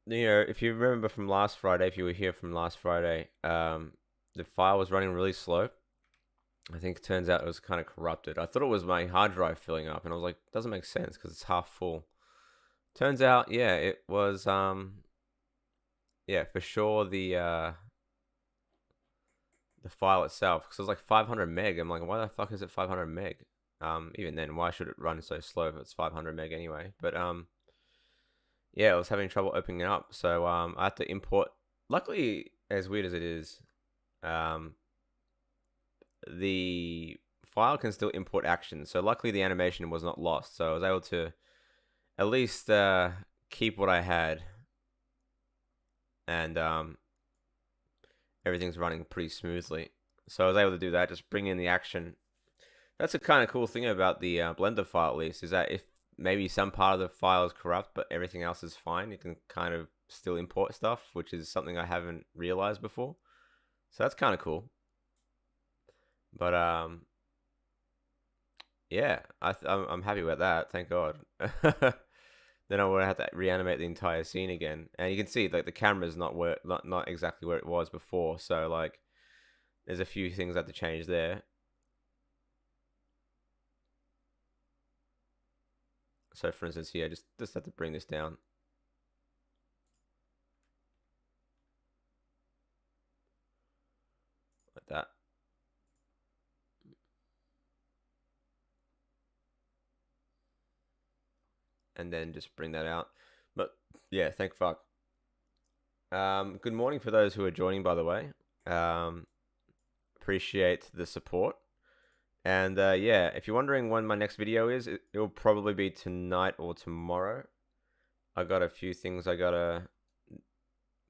if you remember from last Friday, if you were here from last Friday, the file was running really slow. I think it turns out it was kind of corrupted. I thought it was my hard drive filling up, and I was like, doesn't make sense because it's half full. Turns out, yeah, it was yeah, for sure the file itself, because it was like 500 meg. I'm like, why the fuck is it 500 meg? Even then, why should it run so slow if it's 500 meg anyway? But yeah, I was having trouble opening it up, so I had to import. Luckily, as weird as it is, um, the file can still import actions. So luckily, the animation was not lost. So I was able to at least keep what I had, and everything's running pretty smoothly. So I was able to do that, just bring in the action. That's a kind of cool thing about the Blender file, at least, is that if maybe some part of the file is corrupt, but everything else is fine, you can kind of still import stuff, which is something I haven't realized before. So that's kind of cool. But yeah, I'm happy with that. Thank God. Then I would have to reanimate the entire scene again, and you can see like the camera's not exactly where it was before. So like, there's a few things I have to change there. So for instance, here, just have to bring this down. Like that. And then just bring that out. But yeah, thank fuck. Good morning for those who are joining, by the way. Appreciate the support. And yeah, if you're wondering when my next video is, it'll probably be tonight or tomorrow. I got a few things I gotta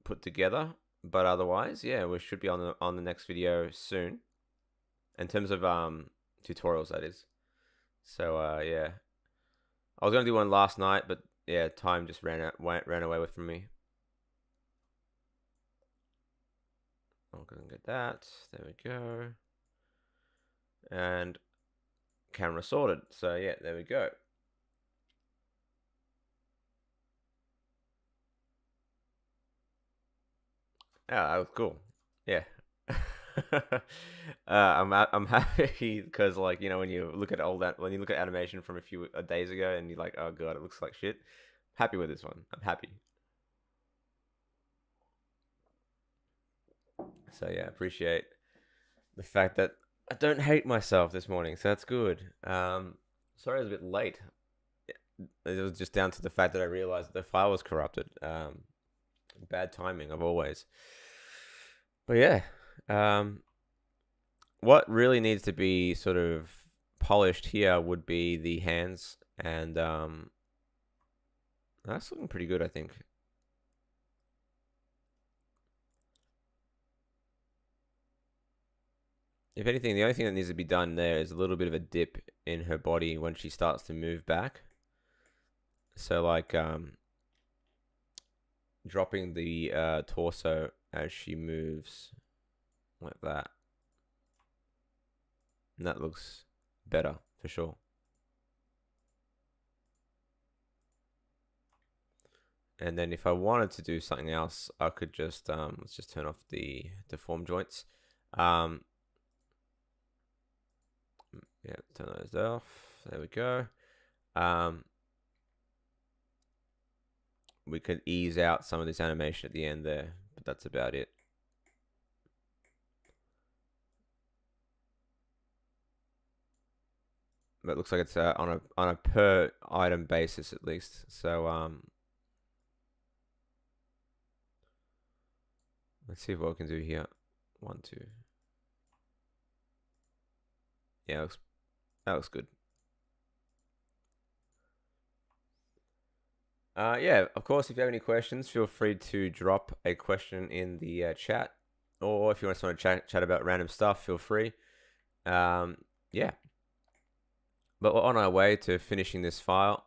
put together, but otherwise, yeah, we should be on the next video soon. In terms of tutorials, that is. So yeah, I was gonna do one last night, but yeah, time just ran away from me. I'm gonna get that. There we go. And camera sorted. So yeah, there we go. Yeah, that was cool. Yeah. I'm happy because like when you look at when you look at animation from a few days ago and you're like, oh god, it looks like shit. Happy with this one. I'm happy. So yeah, appreciate the fact that I don't hate myself this morning. So that's good. Sorry I was a bit late. It was just down to the fact that I realized the file was corrupted. Bad timing of always. But yeah, what really needs to be sort of polished here would be the hands, and that's looking pretty good, I think. If anything, the only thing that needs to be done there is a little bit of a dip in her body when she starts to move back. So like dropping the torso as she moves like that. And that looks better for sure. And then if I wanted to do something else, I could just let's just turn off the deform joints. Yeah, turn those off. There we go. We could ease out some of this animation at the end there, but that's about it. But it looks like it's on a per item basis at least. So let's see what we can do here. 1, 2. Yeah, that looks good. Yeah, of course, if you have any questions, feel free to drop a question in the chat. Or if you just want to chat about random stuff, feel free. Yeah. But we're on our way to finishing this file.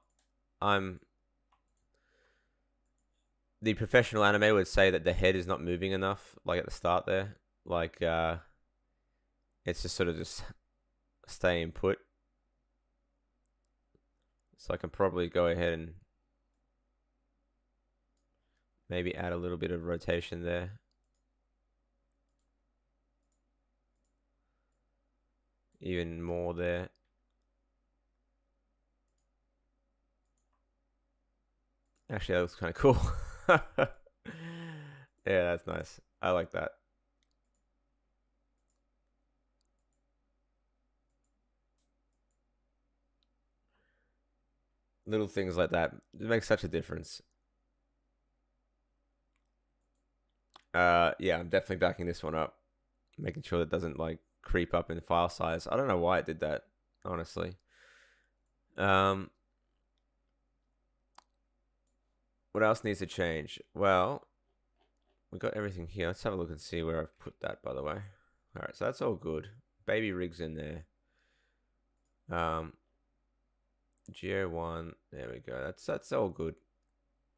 The professional anime would say that the head is not moving enough, like at the start there. Like, it's just sort of just staying put. So I can probably go ahead and Maybe add a little bit of rotation there. Even more there. Actually, that looks kind of cool. Yeah, that's nice. I like that. Little things like that, it makes such a difference. Yeah, I'm definitely backing this one up. Making sure that doesn't like creep up in file size. I don't know why it did that, honestly. What else needs to change? Well, we got everything here. Let's have a look and see where I've put that, by the way. All right, so that's all good. Baby rig's in there. Geo1, there we go. That's all good.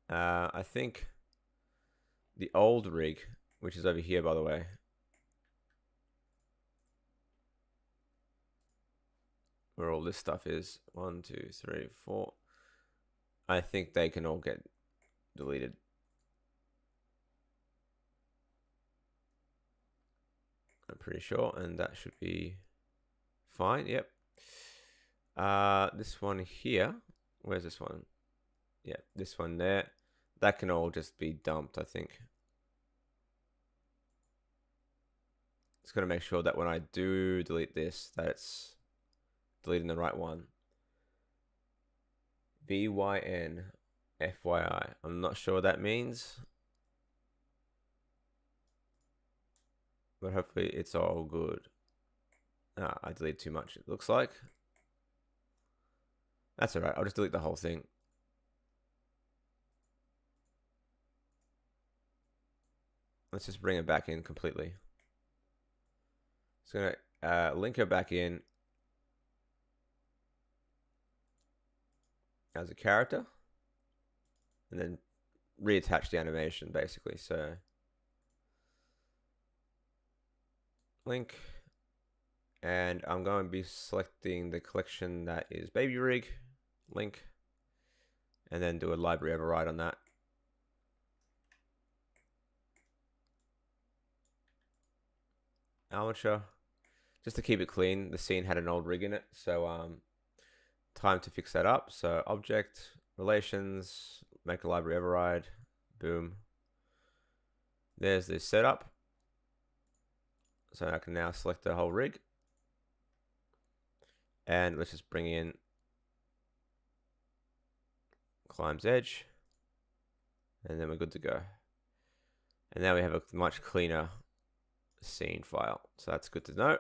I think the old rig, which is over here, by the way. Where all this stuff is. 1, 2, 3, 4. I think they can all get deleted. I'm pretty sure, and that should be fine. Yep. This one here. Where's this one? Yeah, this one there. That can all just be dumped, I think. Just gotta make sure that when I do delete this, that it's deleting the right one. BYN FYI. I'm not sure what that means. But hopefully it's all good. I deleted too much, it looks like. That's alright, I'll just delete the whole thing. Let's just bring it back in completely. Just gonna link her back in as a character. And then reattach the animation, basically. So link, and I'm going to be selecting the collection that is Baby Rig, link, and then do a library override on that. Amateur, just to keep it clean. The scene had an old rig in it, so time to fix that up. So object, relations, make a library override, boom. There's the setup. So I can now select the whole rig. And let's just bring in Climb's Edge. And then we're good to go. And now we have a much cleaner scene file. So that's good to know.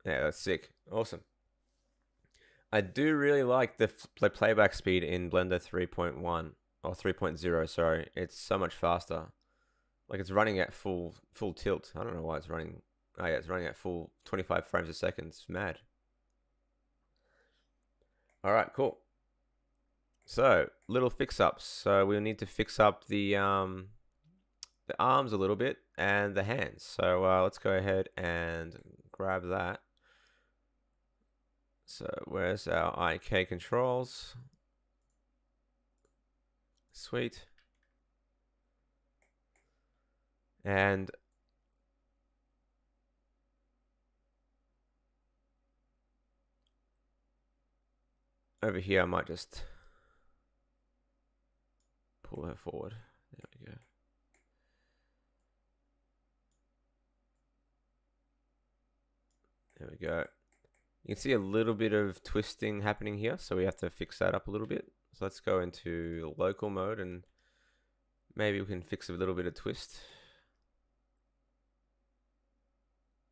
Yeah, that's sick. Awesome. I do really like the playback speed in Blender 3.1 or 3.0, sorry. It's so much faster. Like it's running at full tilt. I don't know why it's running. Oh yeah, it's running at full 25 frames a second. It's mad. All right, cool. So, little fix-ups. So we'll need to fix up the arms a little bit and the hands. So let's go ahead and grab that. So where's our IK controls? Sweet. And over here, I might just pull her forward. There we go. There we go. You can see a little bit of twisting happening here, so we have to fix that up a little bit. So let's go into local mode and maybe we can fix a little bit of twist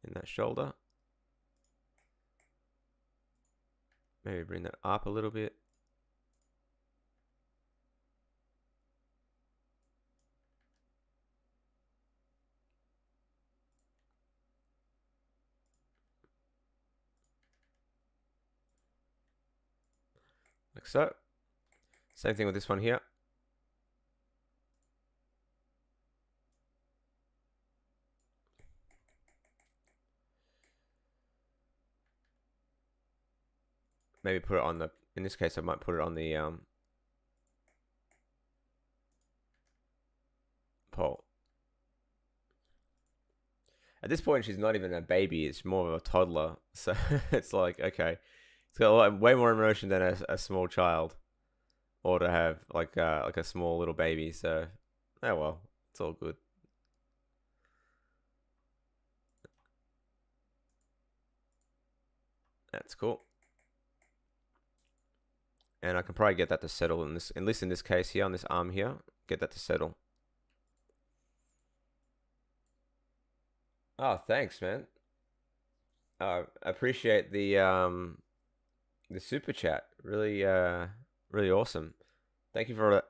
in that shoulder. Maybe bring that up a little bit. Like so. Same thing with this one here. maybe put it on the, in this case I might put it on the pole. At this point she's not even a baby, it's more of a toddler, so it's like, okay, it's got a lot, way more emotion than a small child, or to have like a small little baby. So oh well, it's all good. That's cool. And I can probably get that to settle in this, at least in this case here, on this arm here, get that to settle. Oh, thanks, man. I appreciate the super chat. Really really awesome. Thank you for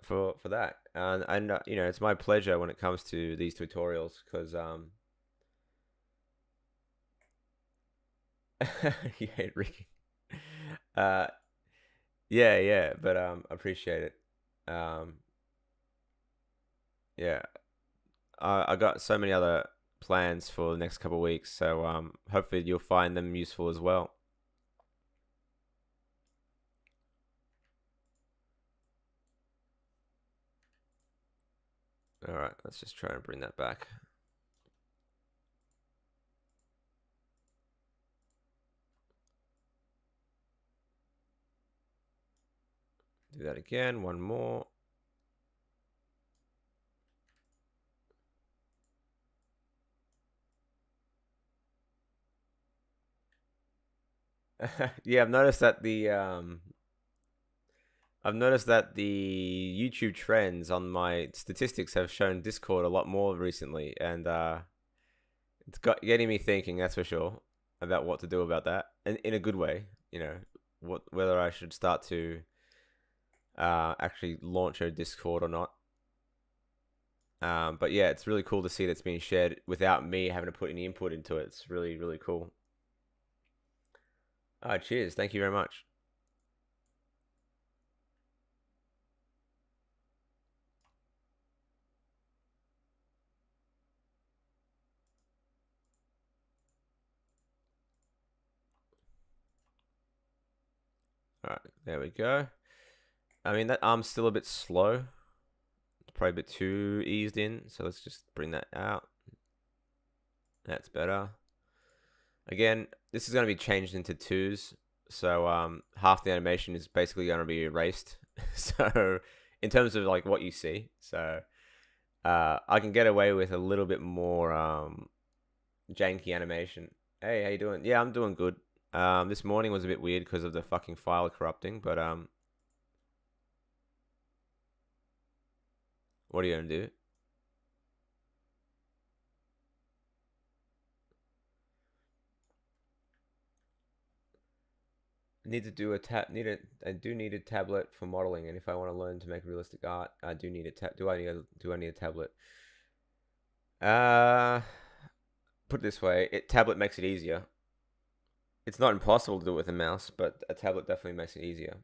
that. And you know, it's my pleasure when it comes to these tutorials, because you hate Ricky. Uh yeah, but appreciate it. Yeah. I got so many other plans for the next couple of weeks, so hopefully you'll find them useful as well. All right, let's just try and bring that back. Do that again, one more. Yeah, I've noticed that the YouTube trends on my statistics have shown Discord a lot more recently, and it's getting me thinking, that's for sure, about what to do about that, and in a good way. You know, whether I should start to actually launch a Discord or not. But yeah, it's really cool to see that's being shared without me having to put any input into it. It's really, really cool. Cheers. Thank you very much. All right, there we go. I mean, that arm's still a bit slow. It's probably a bit too eased in, so let's just bring that out. That's better. Again, this is going to be changed into twos, so half the animation is basically going to be erased. So in terms of like what you see, so I can get away with a little bit more janky animation. Hey, how you doing? Yeah, I'm doing good. This morning was a bit weird because of the fucking file corrupting, but what are you gonna do? Need to do a tab. I do need a tablet for modeling, and if I want to learn to make realistic art, I do need a tab. Do I need a tablet? Put it this way: tablet makes it easier. It's not impossible to do it with a mouse, but a tablet definitely makes it easier.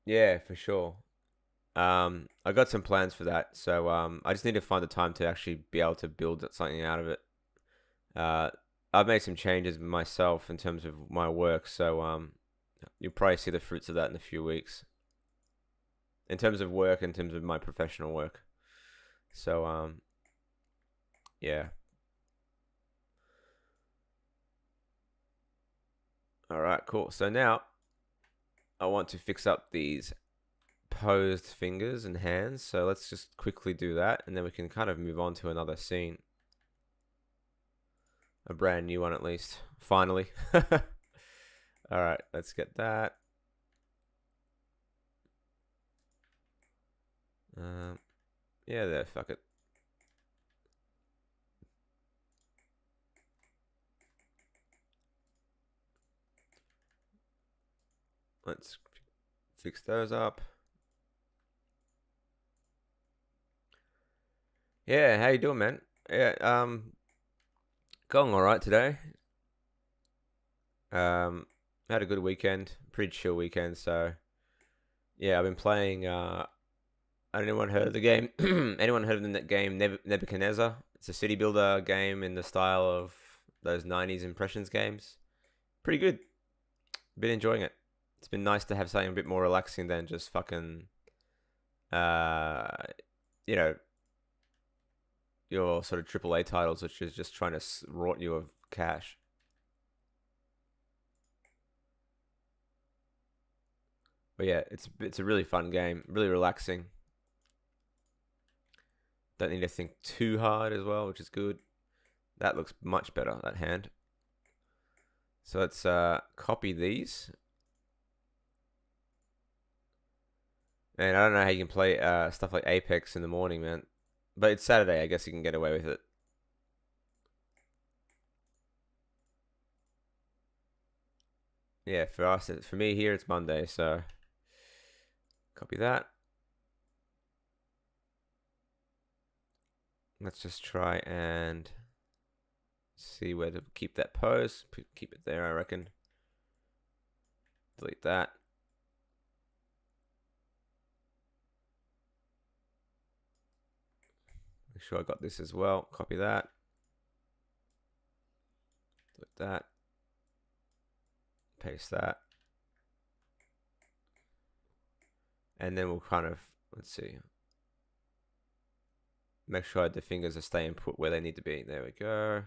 Yeah, for sure. I got some plans for that, so I just need to find the time to actually be able to build something out of it. Uh, I've made some changes myself in terms of my work, so you'll probably see the fruits of that in a few weeks. In terms of work, in terms of my professional work. So yeah. All right, cool. So now I want to fix up these posed fingers and hands. So let's just quickly do that, and then we can kind of move on to another scene. A brand new one, at least. Finally. All right, let's get that. Yeah, there, fuck it. Let's fix those up. Yeah, how you doing, man? Yeah, going all right today. Had a good weekend, pretty chill weekend. So yeah, I've been playing. Anyone heard of the game? Anyone heard of the game Nebuchadnezzar? It's a city builder game in the style of those 90s impressions games. Pretty good. Been enjoying it. It's been nice to have something a bit more relaxing than just fucking, uh, you know, your sort of AAA titles, which is just trying to rot you of cash. But yeah, it's a really fun game, really relaxing. Don't need to think too hard as well, which is good. That looks much better, that hand. So let's copy these. And I don't know how you can play stuff like Apex in the morning, man. But it's Saturday, I guess you can get away with it. Yeah, for us, for me here, it's Monday, so copy that. Let's just try and see where to keep that pose. Keep it there, I reckon. Delete that. Make sure I got this as well. Copy that. Delete that. Paste that. And then we'll kind of, let's see. Make sure the fingers are staying put where they need to be. There we go.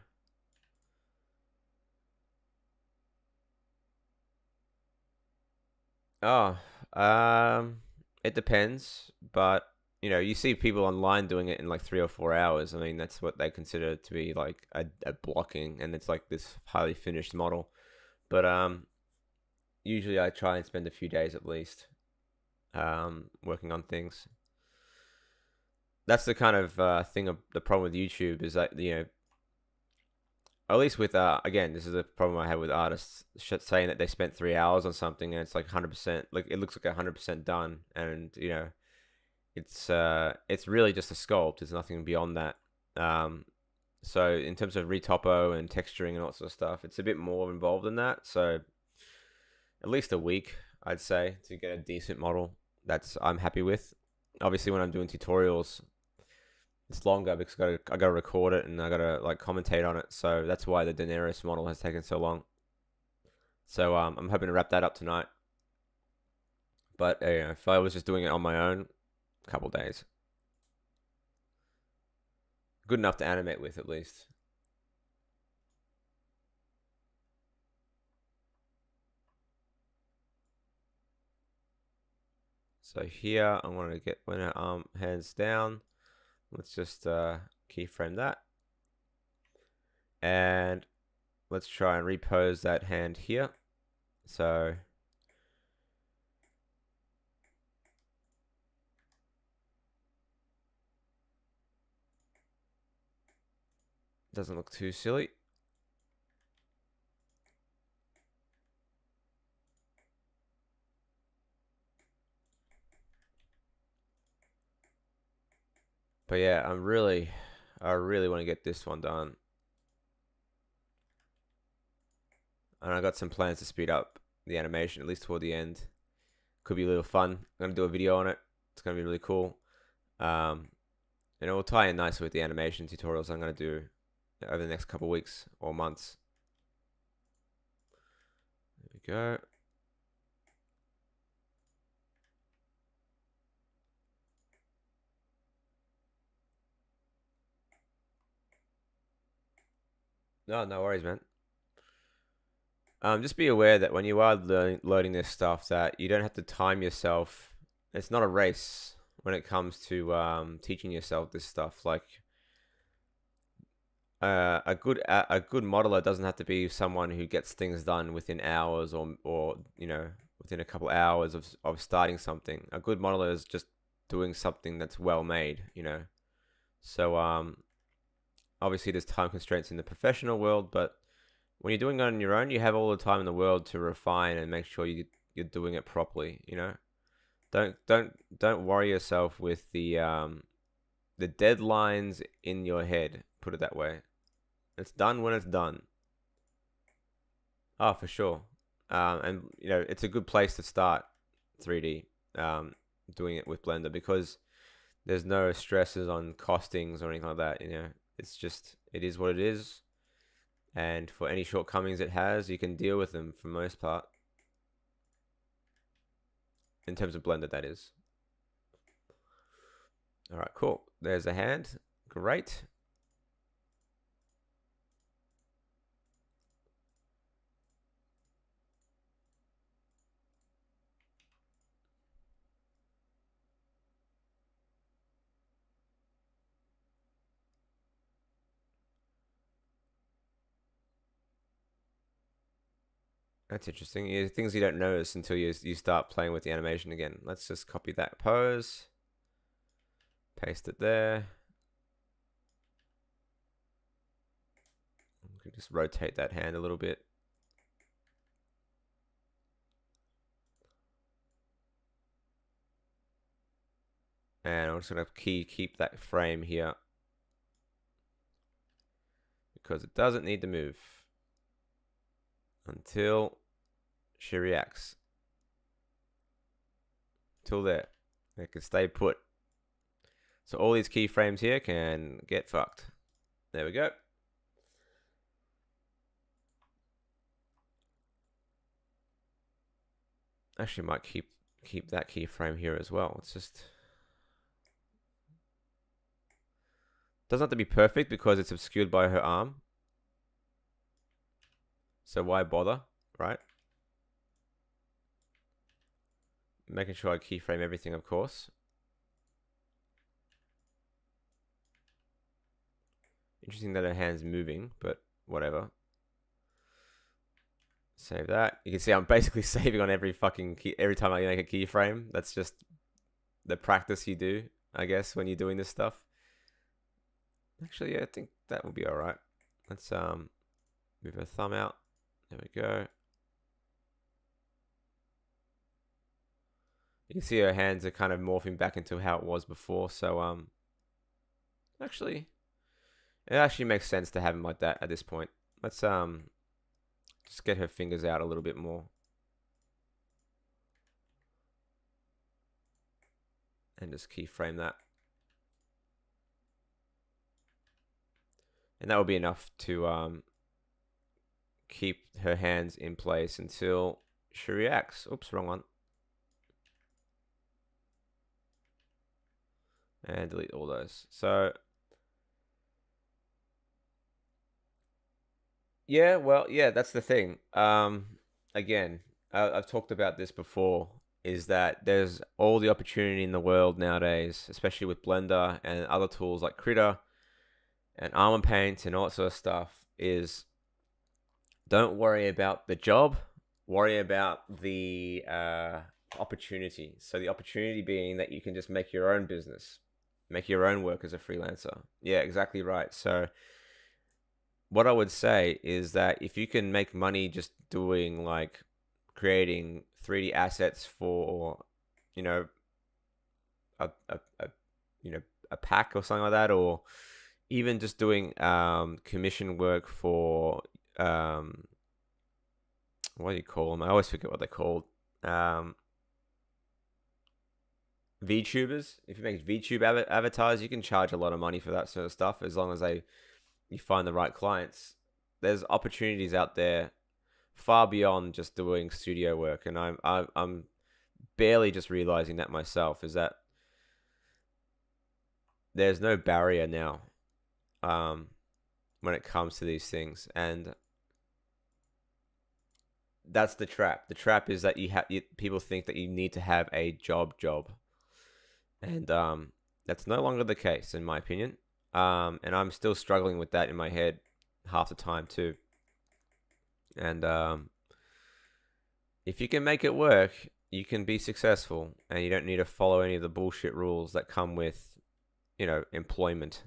Oh, it depends, but you know, you see people online doing it in like 3 or 4 hours. I mean, that's what they consider to be like a blocking, and it's like this highly finished model. But usually I try and spend a few days at least working on things. That's the kind of thing of the problem with YouTube is that, you know, at least with again, this is a problem I have with artists saying that they spent 3 hours on something and it's like 100%, like it looks like 100% done, and you know, it's really just a sculpt. There's nothing beyond that. So in terms of retopo and texturing and all that sort of stuff, it's a bit more involved than that. So at least a week, I'd say, to get a decent model that's I'm happy with. Obviously, when I'm doing tutorials, it's longer because I gotta record it and I gotta like commentate on it. So that's why the Daenerys model has taken so long. So I'm hoping to wrap that up tonight. But you know, if I was just doing it on my own, a couple days, good enough to animate with at least. So here I want to get when her arm hands down. Let's just keyframe that. And let's try and repose that hand here. So doesn't look too silly. But yeah, I really want to get this one done. And I got some plans to speed up the animation, at least toward the end. Could be a little fun. I'm going to do a video on it. It's going to be really cool. And it will tie in nicely with the animation tutorials I'm going to do over the next couple weeks or months. There we go. No worries, man. Just be aware that when you are loading this stuff, that you don't have to time yourself. It's not a race when it comes to teaching yourself this stuff. Like a good modeler doesn't have to be someone who gets things done within hours or you know, within a couple hours of starting something. A good modeler is just doing something that's well made, you know. So obviously there's time constraints in the professional world, but when you're doing it on your own, you have all the time in the world to refine and make sure you're doing it properly, you know. Don't worry yourself with the deadlines in your head, put it that way. It's done when it's done. Oh, for sure. And you know, it's a good place to start 3D doing it with Blender, because there's no stresses on costings or anything like that, you know. It's just, it is what it is. And for any shortcomings it has, you can deal with them for the most part. In terms of Blender, that is. All right, cool. There's a hand. Great. That's interesting. Things you don't notice until you start playing with the animation again. Let's just copy that pose. Paste it there. We can just rotate that hand a little bit. And I'm just going to keep that frame here, because it doesn't need to move until she reacts. Till there. It can stay put. So all these keyframes here can get fucked. There we go. Actually might keep that keyframe here as well. It's just doesn't have to be perfect because it's obscured by her arm. So why bother, right? Making sure I keyframe everything, of course. Interesting that her hand's moving, but whatever. Save that. You can see I'm basically saving on every fucking key every time I make a keyframe. That's just the practice you do, I guess, when you're doing this stuff. Actually, yeah, I think that will be all right. Let's move her thumb out. There we go. You can see her hands are kind of morphing back into how it was before. So actually, it actually makes sense to have him like that at this point. Let's just get her fingers out a little bit more. And just keyframe that. And that will be enough to keep her hands in place until she reacts. Oops, wrong one. And delete all those. So yeah, well, yeah, that's the thing. Again, I've talked about this before, is that there's all the opportunity in the world nowadays, especially with Blender and other tools like Krita and Armor Paint and all that sort of stuff, is don't worry about the job, worry about the opportunity. So the opportunity being that you can just make your own business, make your own work as a freelancer. Yeah, exactly right. So what I would say is that if you can make money just doing like creating 3D assets for, you know, a pack or something like that, or even just doing commission work for what do you call them? I always forget what they're called. VTubers. If you make VTube avatars, you can charge a lot of money for that sort of stuff, as long as you find the right clients. There's opportunities out there far beyond just doing studio work, and I'm barely just realizing that myself, is that there's no barrier now when it comes to these things. And that's the trap. The trap is that people think that you need to have a job, and that's no longer the case, in my opinion. And I'm still struggling with that in my head half the time too. And if you can make it work, you can be successful, and you don't need to follow any of the bullshit rules that come with, you know, employment.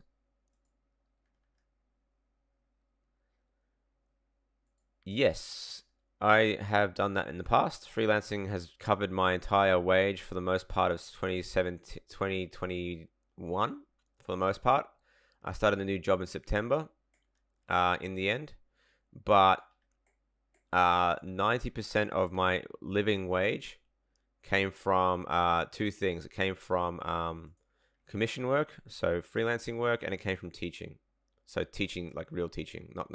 Yes, I have done that in the past. Freelancing has covered my entire wage for the most part of 2021, for the most part. I started a new job in September in the end, but 90% of my living wage came from two things. It came from commission work, so freelancing work, and it came from teaching. So teaching, like real teaching, not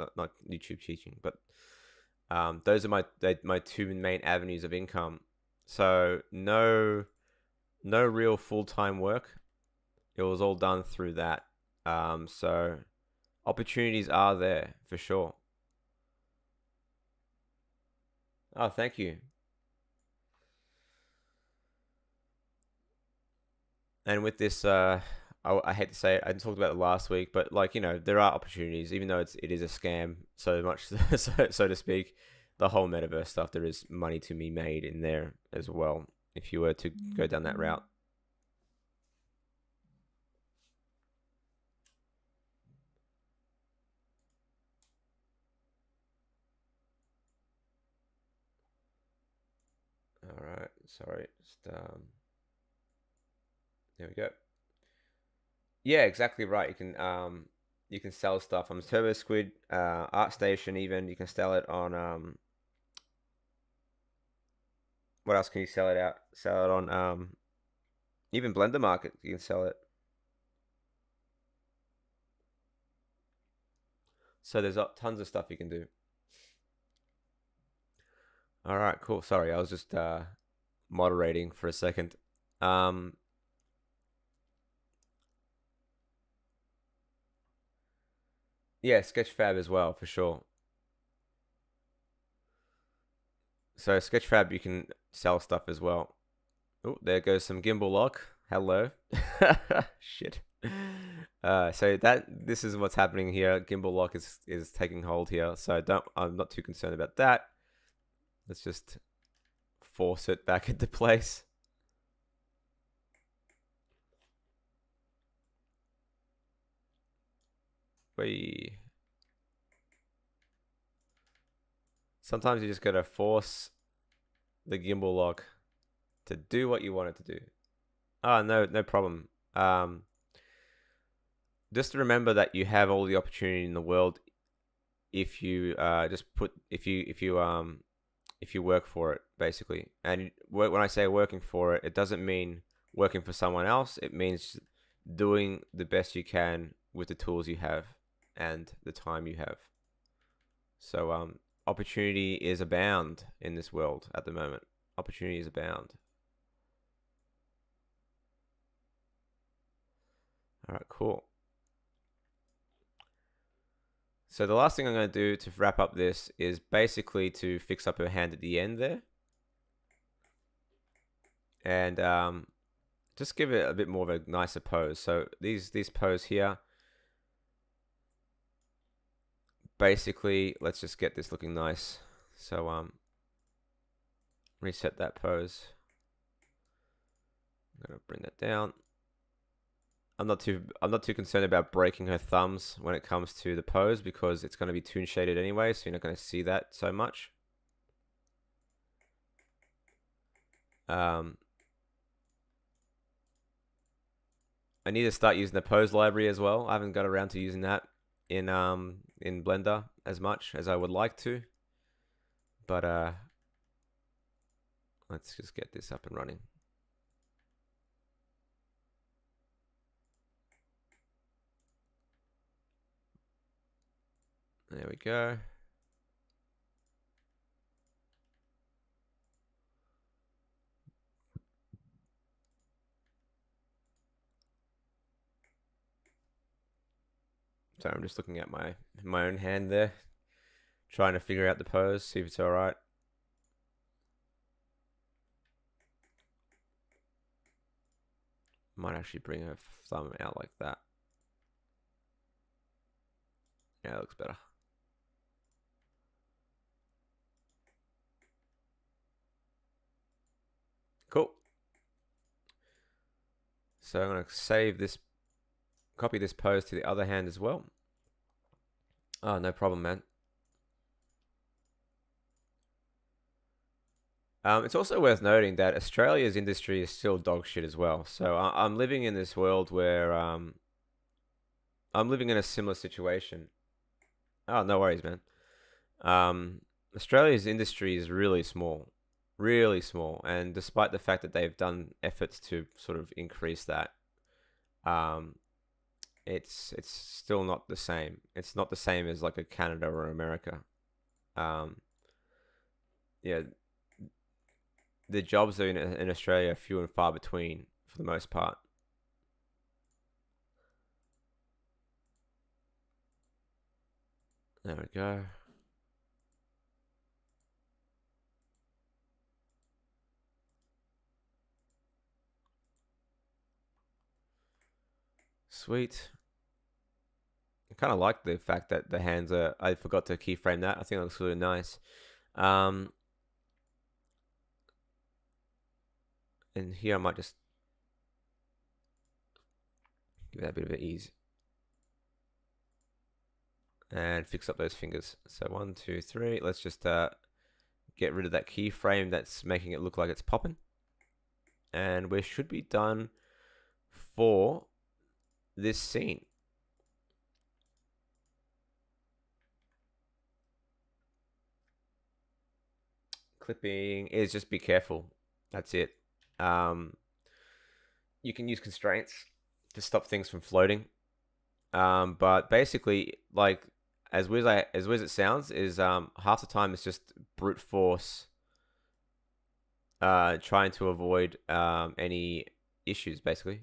YouTube teaching, but those are my two main avenues of income. So no real full-time work. It was all done through that. So opportunities are there for sure. Oh, thank you. And with this, I hate to say it, I talked about it last week, but like, you know, there are opportunities, even though it is a scam, so much, so to speak. The whole metaverse stuff, there is money to be made in there as well, if you were to go down that route. All right, sorry, just there we go. Yeah, exactly right. You can sell stuff on Turbo Squid, ArtStation. Even you can sell it on what else can you sell it out? Sell it on even Blender Market. You can sell it. So there's tons of stuff you can do. All right, cool. Sorry, I was just moderating for a second. Yeah, Sketchfab as well, for sure. So Sketchfab, you can sell stuff as well. Oh, there goes some gimbal lock. Hello. Shit. So this is what's happening here. Gimbal lock is taking hold here. So I'm not too concerned about that. Let's just force it back into place. Sometimes you just gotta force the gimbal lock to do what you want it to do. Oh, no problem. Just to remember that you have all the opportunity in the world if you if you work for it, basically. And when I say working for it, it doesn't mean working for someone else. It means doing the best you can with the tools you have and the time you have. So opportunity is abound in this world at the moment. Opportunity is abound. All right, cool. So the last thing I'm going to do to wrap up this is basically to fix up her hand at the end there. And just give it a bit more of a nicer pose. So these pose here, basically, let's just get this looking nice. So reset that pose. I'm gonna bring that down. I'm not too concerned about breaking her thumbs when it comes to the pose, because it's going to be toon shaded anyway, so you're not going to see that so much. I need to start using the pose library as well. I haven't got around to using that in Blender as much as I would like to, but let's just get this up and running. There we go. So I'm just looking at my own hand there, trying to figure out the pose, see if it's all right. Might actually bring her thumb out like that. Yeah, that looks better. Cool. So I'm going to save this, copy this pose to the other hand as well. Oh, no problem, man. It's also worth noting that Australia's industry is still dog shit as well. So I'm living in this world where I'm living in a similar situation. Oh, no worries, man. Australia's industry is really small, and despite the fact that they've done efforts to sort of increase that, it's still not the same. It's not the same as like a Canada or America. Um, yeah, the jobs in Australia are few and far between for the most part. There we go. Sweet. I kind of like the fact that the hands are. I forgot to keyframe that. I think it looks really nice. And here I might just give that a bit of ease and fix up those fingers. So 1, 2, 3. Let's just get rid of that keyframe that's making it look like it's popping. And we should be done for this scene. Clipping is just be careful. That's it. You can use constraints to stop things from floating. But basically, like as weird as it sounds, is half the time it's just brute force. Trying to avoid any issues, basically.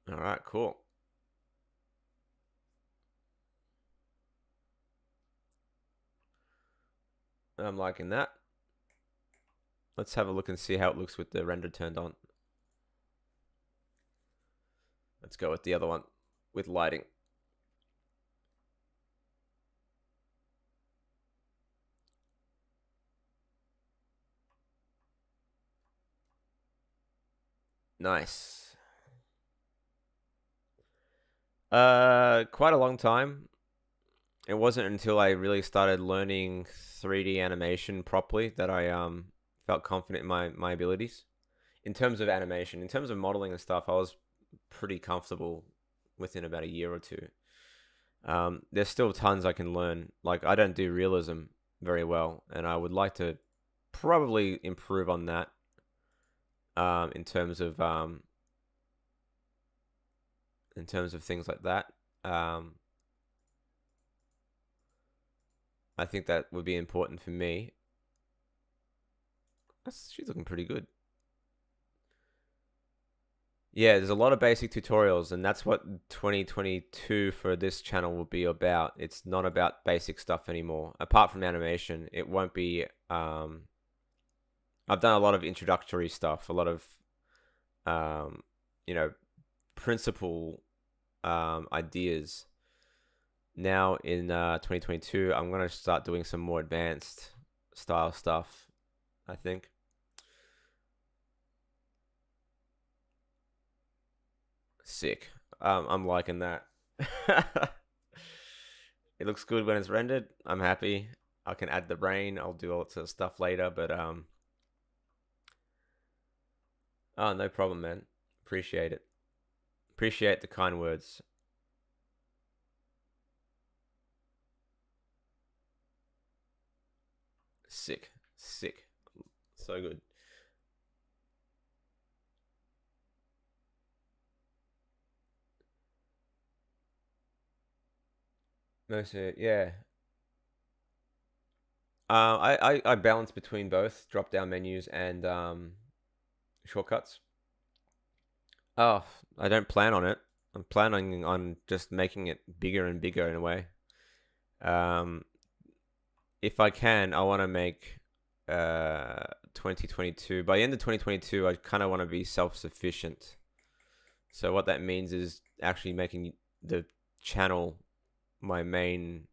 All right, cool. I'm liking that. Let's have a look and see how it looks with the render turned on. Let's go with the other one with lighting. Nice. Quite a long time. It wasn't until I really started learning 3D animation properly that I felt confident in my abilities. In terms of animation, in terms of modeling and stuff, I was pretty comfortable within about a year or two. There's still tons I can learn. Like, I don't do realism very well, and I would like to probably improve on that in terms of things like that. I think that would be important for me. She's looking pretty good. Yeah, there's a lot of basic tutorials, and that's what 2022 for this channel will be about. It's not about basic stuff anymore. Apart from animation, it won't be... I've done a lot of introductory stuff, a lot of, principal ideas. Now in 2022, I'm going to start doing some more advanced style stuff, I think. Sick. I'm liking that. It looks good when it's rendered. I'm happy. I can add the brain. I'll do all sorts of stuff later, but oh, no problem, man. Appreciate it. Appreciate the kind words. Sick. Sick. So good. Yeah. I balance between both drop down menus and shortcuts. Oh, I don't plan on it. I'm planning on just making it bigger and bigger in a way. If I can, I want to make 2022. By the end of 2022, I kind of want to be self-sufficient. So what that means is actually making the channel my main,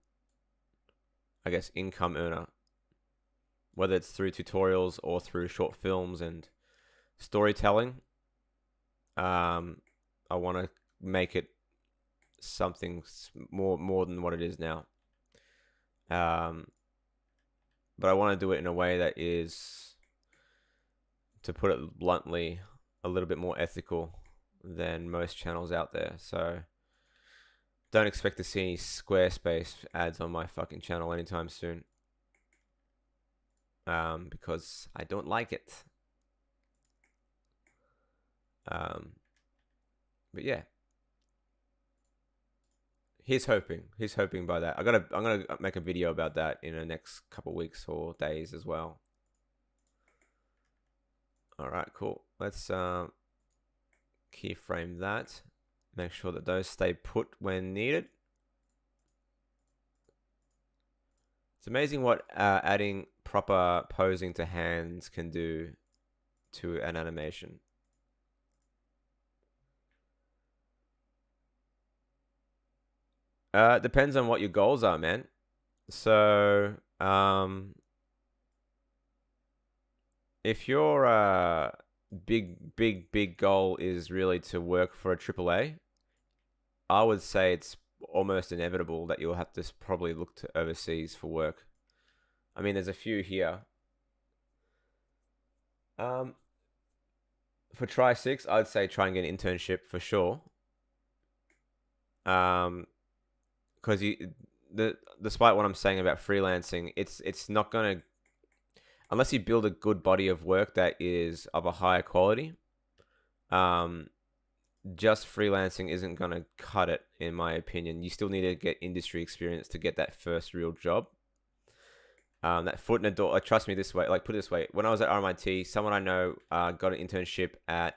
I guess, income earner. Whether it's through tutorials or through short films and storytelling. I want to make it something more than what it is now. But I want to do it in a way that is, to put it bluntly, a little bit more ethical than most channels out there. So don't expect to see any Squarespace ads on my fucking channel anytime soon. because I don't like it. But yeah, he's hoping by that. I'm gonna make a video about that in the next couple weeks or days as well. All right, cool. Let's keyframe that. Make sure that those stay put when needed. It's amazing what adding proper posing to hands can do to an animation. It depends on what your goals are, man. So, if your big goal is really to work for a AAA, I would say it's almost inevitable that you'll have to probably look to overseas for work. I mean, there's a few here. For Tri-6, I'd say try and get an internship for sure. Because despite what I'm saying about freelancing, it's not gonna, unless you build a good body of work that is of a higher quality. Just freelancing isn't gonna cut it, in my opinion. You still need to get industry experience to get that first real job. That foot in the door. Trust me, this way. Like, put it this way: when I was at RMIT, someone I know got an internship at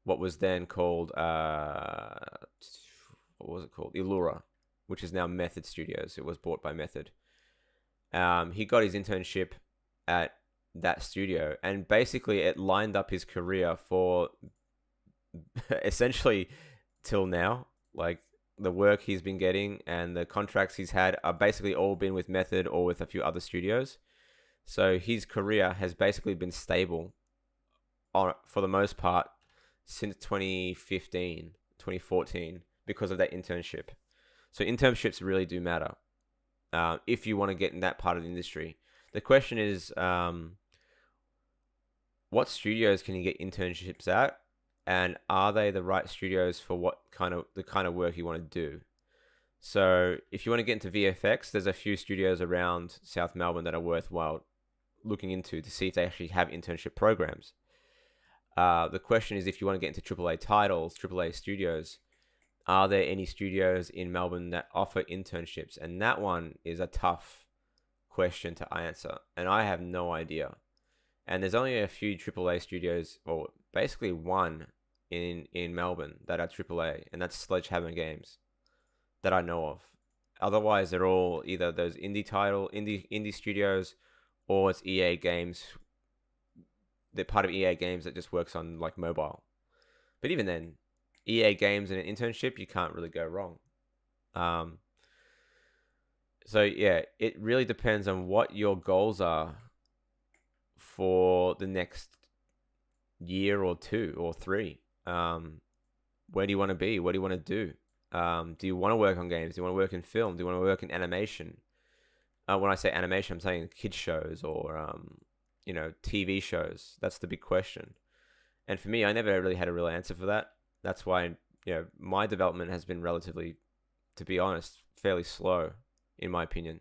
what was then called what was it called? Illura, which is now Method Studios. It was bought by Method. He got his internship at that studio, and basically it lined up his career for essentially till now. Like, the work he's been getting and the contracts he's had are basically all been with Method or with a few other studios. So his career has basically been stable for the most part since 2015, 2014 because of that internship. So internships really do matter if you want to get in that part of the industry. The question is, what studios can you get internships at? And are they the right studios for the kind of work you want to do? So if you want to get into VFX, there's a few studios around South Melbourne that are worthwhile looking into to see if they actually have internship programs. The question is, if you want to get into AAA titles, AAA studios, are there any studios in Melbourne that offer internships? And that one is a tough question to answer, and I have no idea. And there's only a few AAA studios, or basically one in Melbourne that are AAA, and that's Sledgehammer Games that I know of. Otherwise, they're all either those indie studios, or it's EA Games. They're part of EA Games that just works on like mobile. But even then, EA Games and an internship, you can't really go wrong. So yeah, it really depends on what your goals are for the next year or 2 or 3. Where do you want to be? What do you want to do? Do you want to work on games? Do you want to work in film? Do you want to work in animation? When I say animation, I'm saying kids shows or TV shows. That's the big question. And for me, I never really had a real answer for that. That's why my development has been relatively, to be honest, fairly slow, in my opinion.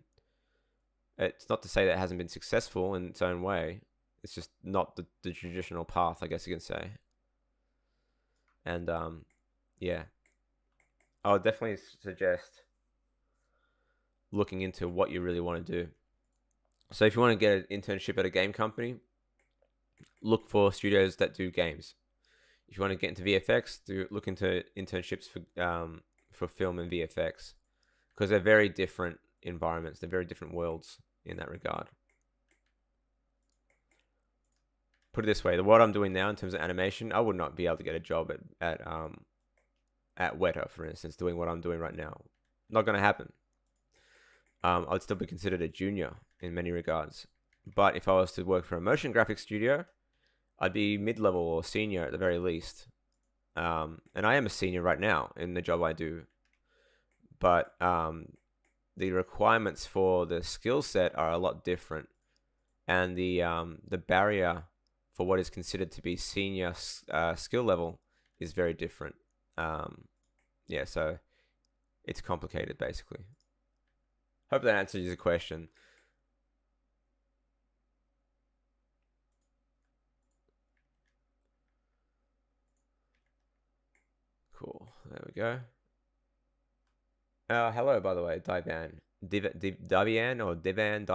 It's not to say that it hasn't been successful in its own way. It's just not the traditional path, I guess you can say. And yeah, I would definitely suggest looking into what you really want to do. So if you want to get an internship at a game company, look for studios that do games. If you want to get into VFX, look into internships for film and VFX, because they're very different environments. They're very different worlds in that regard. Put it this way: what I'm doing now in terms of animation, I would not be able to get a job at Weta, for instance, doing what I'm doing right now. Not going to happen. I'd still be considered a junior in many regards. But if I was to work for a motion graphics studio, I'd be mid-level or senior at the very least. And I am a senior right now in the job I do. But the requirements for the skill set are a lot different. And the barrier for what is considered to be senior skill level is very different. So it's complicated, basically. Hope that answers your question. Cool. There we go. Hello, by the way, Divan. Divan or Divan?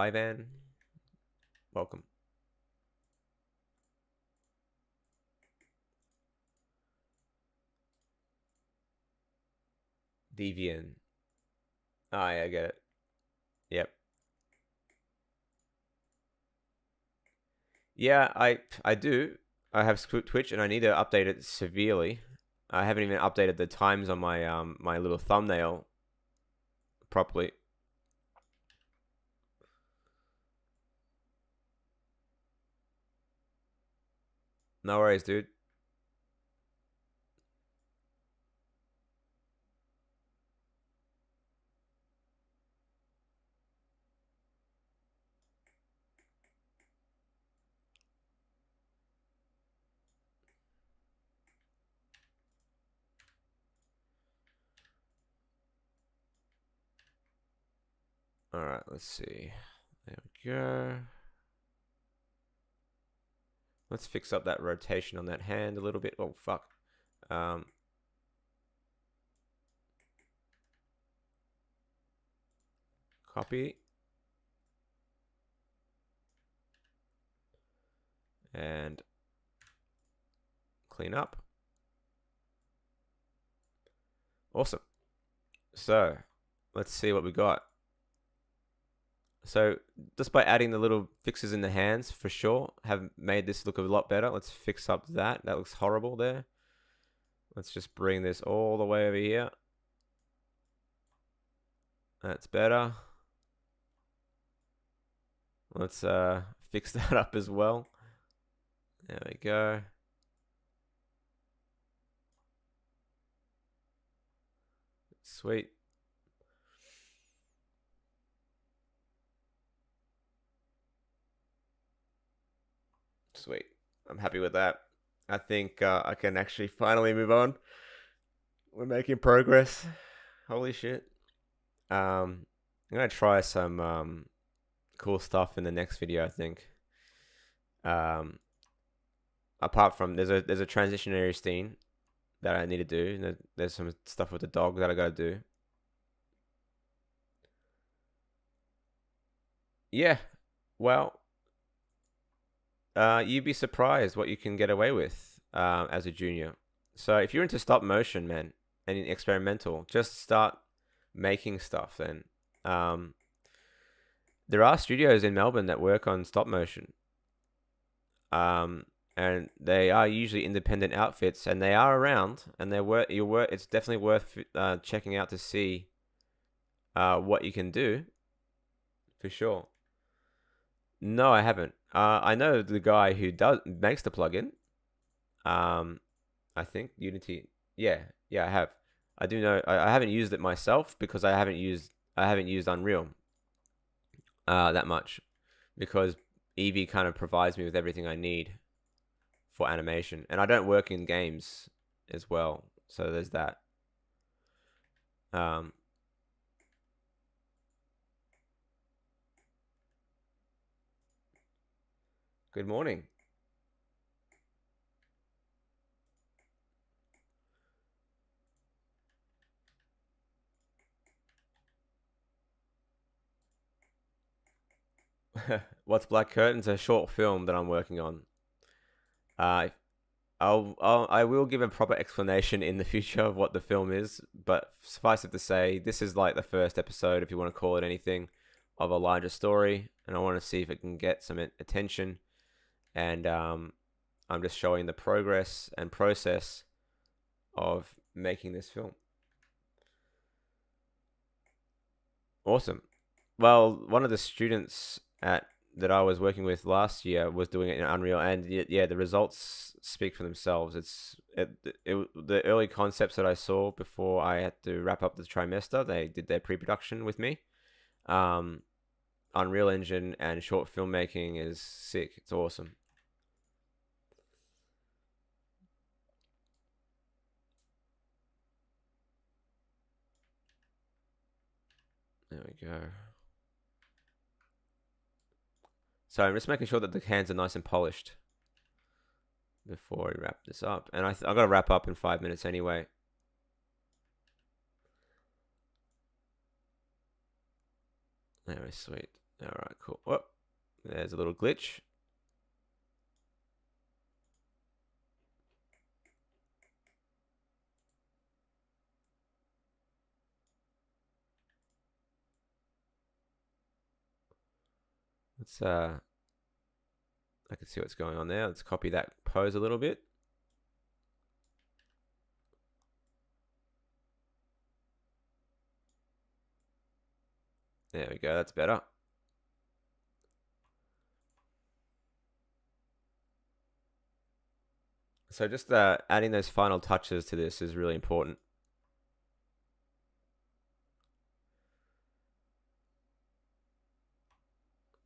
Welcome. Devian. Ah, yeah, I get it. Yep. Yeah, I do. I have Twitch and I need to update it severely. I haven't even updated the times on my my little thumbnail properly. No worries, dude. All right, let's see. There we go. Let's fix up that rotation on that hand a little bit. Oh, fuck. Copy. And clean up. Awesome. So, let's see what we got. So, just by adding the little fixes in the hands, for sure, have made this look a lot better. Let's fix up that. That looks horrible there. Let's just bring this all the way over here. That's better. Let's fix that up as well. There we go. Sweet. Sweet. I'm happy with that. I think I can actually finally move on. We're making progress. Holy shit. I'm gonna try some cool stuff in the next video, I think. Apart from there's a transitionary scene that I need to do. There's some stuff with the dog that I gotta do. Yeah. Well, you'd be surprised what you can get away with as a junior. So if you're into stop motion, man, and experimental, just start making stuff then. There are studios in Melbourne that work on stop motion. And they are usually independent outfits, and they are around, and it's definitely worth checking out to see what you can do, for sure. No, I haven't. I know the guy who makes the plugin. I think Unity. Yeah, I have. I do know. I haven't used it myself because I haven't used Unreal that much, because Eevee kind of provides me with everything I need for animation, and I don't work in games as well, so there's that. Good morning. What's Black Curtains? A short film that I'm working on. I will give a proper explanation in the future of what the film is, but suffice it to say, this is like the first episode, if you want to call it anything, of a larger story, and I want to see if it can get some attention. And I'm just showing the progress and process of making this film. Awesome. Well, one of the students that I was working with last year was doing it in Unreal, and yeah, the results speak for themselves. The early concepts that I saw before I had to wrap up the trimester. They did their pre-production with me. Unreal Engine and short filmmaking is sick. It's awesome. There we go. So I'm just making sure that the hands are nice and polished before we wrap this up. And I got to wrap up in 5 minutes anyway. Very sweet. All right, cool. Whoop. There's a little glitch. Let's I can see what's going on there. Let's copy that pose a little bit. There we go. That's better. So just adding those final touches to this is really important.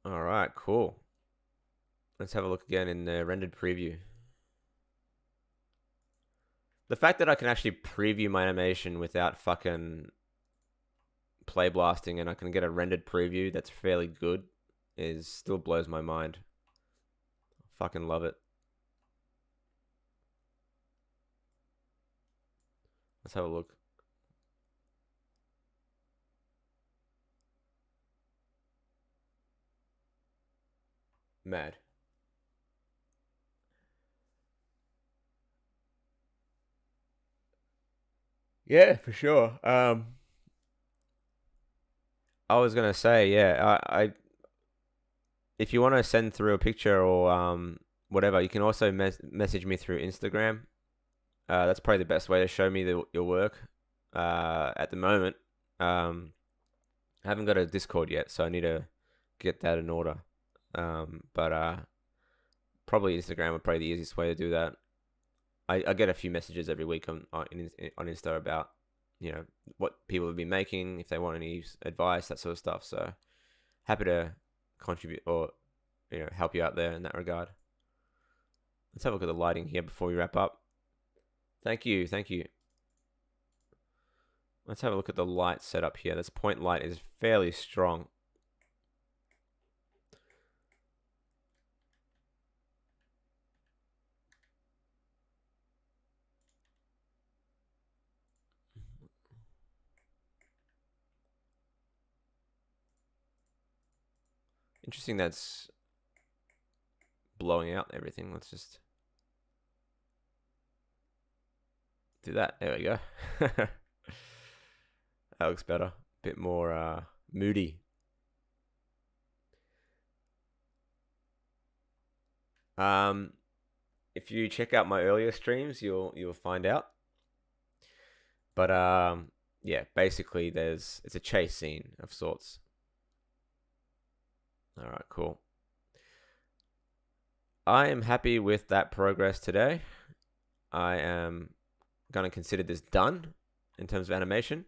All right, cool. Let's have a look again in the rendered preview. The fact that I can actually preview my animation without fucking play blasting and I can get a rendered preview that's fairly good is still blows my mind. Fucking love it. Let's have a look. Mad. Yeah, for sure. I was gonna say, yeah, I if you want to send through a picture or whatever, you can also message me through Instagram. That's probably the best way to show me your work. At the moment, I haven't got a Discord yet, so I need to get that in order. But probably Instagram would probably the easiest way to do that. I get a few messages every week on Insta about, you know, what people have been making, if they want any advice, that sort of stuff. So happy to contribute or, you know, help you out there in that regard. Let's have a look at the lighting here before we wrap up. Thank you. Let's have a look at the light setup here. This point light is fairly strong. Interesting that's blowing out everything. Let's just do that. There we go. That looks better. Bit more moody. If you check out my earlier streams, you'll find out. But yeah, basically it's a chase scene of sorts. All right, cool. I am happy with that progress today. I am going to consider this done in terms of animation.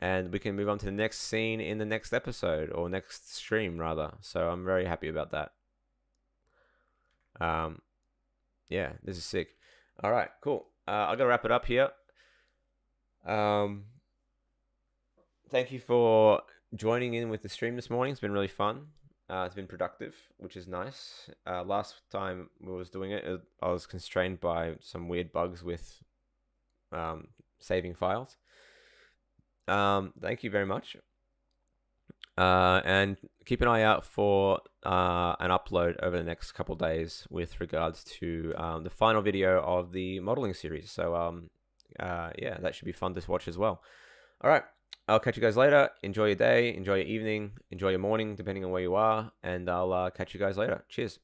And we can move on to the next scene in the next episode, or next stream, rather. So I'm very happy about that. Yeah, this is sick. All right, cool. I'm going to wrap it up here. Thank you for joining in with the stream this morning. It's been really fun. It's been productive, which is nice. Last time we was doing it, I was constrained by some weird bugs with saving files. Thank you very much. And keep an eye out for an upload over the next couple of days with regards to the final video of the modeling series. So yeah, that should be fun to watch as well. All right, I'll catch you guys later. Enjoy your day, enjoy your evening, enjoy your morning, depending on where you are, and I'll catch you guys later. Cheers.